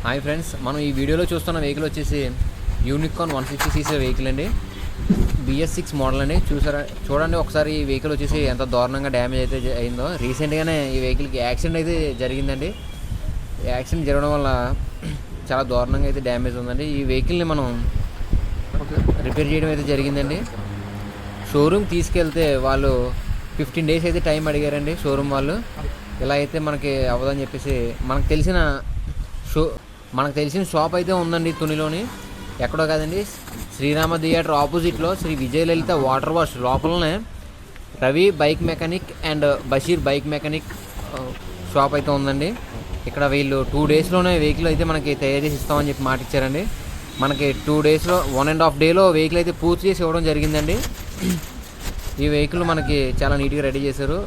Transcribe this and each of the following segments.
Hi friends, మనం ఈ వీడియోలో చూస్తున్న వెహికల్ వచ్చేసి యూనికార్న్ 160cc వెహికల్ అండి. BS6 మోడల్ అండి. చూడండి ఒకసారి ఈ వెహికల్ వచ్చేసి ఎంత దారుణంగా డ్యామేజ్ అయితే అయిందో. రీసెంట్గానే ఈ వెహికల్కి యాక్సిడెంట్ అయితే జరిగిందండి. యాక్సిడెంట్ జరగడం వల్ల చాలా దారుణంగా అయితే డ్యామేజ్ ఉందండి. ఈ వెహికల్ని మనం రిపేర్ చేయడం అయితే జరిగిందండి. షోరూమ్ తీసుకెళ్తే వాళ్ళు 15 days అయితే టైం అడిగారండి. షోరూమ్ వాళ్ళు ఇలా అయితే మనకి అవ్వదని చెప్పేసి మనకు తెలిసిన షాప్ అయితే ఉందండి తునిలోని, ఎక్కడో కాదండి, శ్రీరామ థియేటర్ ఆపోజిట్లో శ్రీ విజయలలిత వాటర్ వాష్ లోపలనే Ravi bike mechanic and Basheer bike mechanic shop అయితే ఉందండి. ఇక్కడ వీళ్ళు 2 daysలోనే వెహికల్ అయితే మనకి తయారు చేసి ఇస్తామని చెప్పి మాట ఇచ్చారండి. మనకి 2 daysలో 1.5 day వెహికల్ అయితే పూర్తి చేసి ఇవ్వడం జరిగిందండి. ఈ వెహికల్ మనకి చాలా నీట్గా రెడీ చేశారు.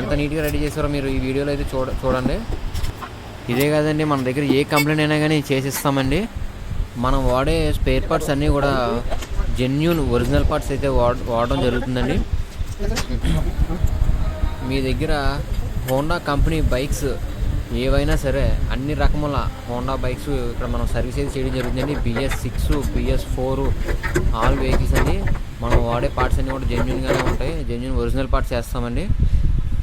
ఎంత నీట్గా రెడీ చేశారో మీరు ఈ వీడియోలో అయితే చూడండి. ఇదే కాదండి, మన దగ్గర ఏ కంప్లైంట్ అయినా కానీ చేసిస్తామండి. మనం వాడే స్పేర్ పార్ట్స్ అన్నీ కూడా జెన్యూన్ ఒరిజినల్ పార్ట్స్ అయితే వాడడం జరుగుతుందండి. మీ దగ్గర హోండా కంపెనీ బైక్స్ ఏవైనా సరే అన్ని రకముల హోండా బైక్స్ ఇక్కడ మనం సర్వీస్ అయితే చేయడం జరుగుతుందండి. BS6, BS4 ఆల్ వెహికల్స్ అండి. మనం వాడే పార్ట్స్ అన్నీ కూడా జెన్యూన్గానే ఉంటాయి. జెన్యూన్ ఒరిజినల్ పార్ట్స్ చేస్తామండి.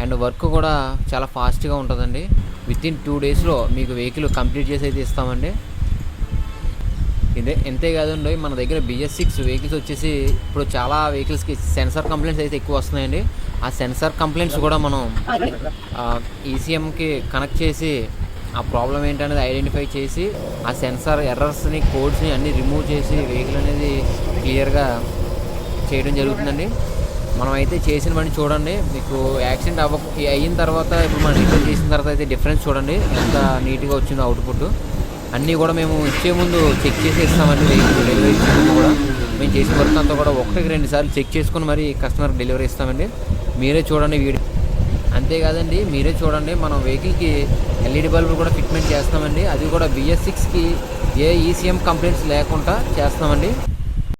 అండ్ వర్క్ కూడా చాలా ఫాస్ట్గా ఉంటుందండి. వితిన్ 2 daysలో మీకు వెహికల్ కంప్లీట్ చేసి అయితే ఇస్తామండి. ఎంతే కాదండి, మన దగ్గర BS6 వెహికల్స్ వచ్చేసి ఇప్పుడు చాలా వెహికల్స్కి సెన్సార్ కంప్లైంట్స్ అయితే ఎక్కువ వస్తున్నాయండి. ఆ సెన్సార్ కంప్లైంట్స్ కూడా మనం ECMకి కనెక్ట్ చేసి ఆ ప్రాబ్లం ఏంటనేది ఐడెంటిఫై చేసి ఆ సెన్సార్ ఎర్రర్స్ని, కోడ్స్ని అన్నీ రిమూవ్ చేసి వెహికల్ అనేది క్లియర్గా చేయడం జరుగుతుందండి. మనం అయితే చేసిన పని చూడండి. మీకు యాక్సిడెంట్ అయిన తర్వాత ఇప్పుడు మనం రిపేర్ చేసిన తర్వాత అయితే డిఫరెన్స్ చూడండి ఎంత నీట్గా వచ్చిందో అవుట్పుట్. అన్నీ కూడా మేము ఇచ్చే ముందు చెక్ చేసి ఇస్తామండి. వెహికల్ డెలివరీ ఇచ్చే ముందు కూడా మేము చేసిన వర్క్ అంతా కూడా 1-2 సార్లు చెక్ చేసుకుని మరి కస్టమర్కి డెలివరీ ఇస్తామండి. మీరే చూడండి వీడియో. అంతేకాదండి, మీరే చూడండి, మనం వెహికల్కి LED బల్బులు కూడా ఫిట్మెంట్ చేస్తామండి. అది కూడా BS6కి ఏ ECM కంప్లైంట్స్ లేకుండా చేస్తామండి.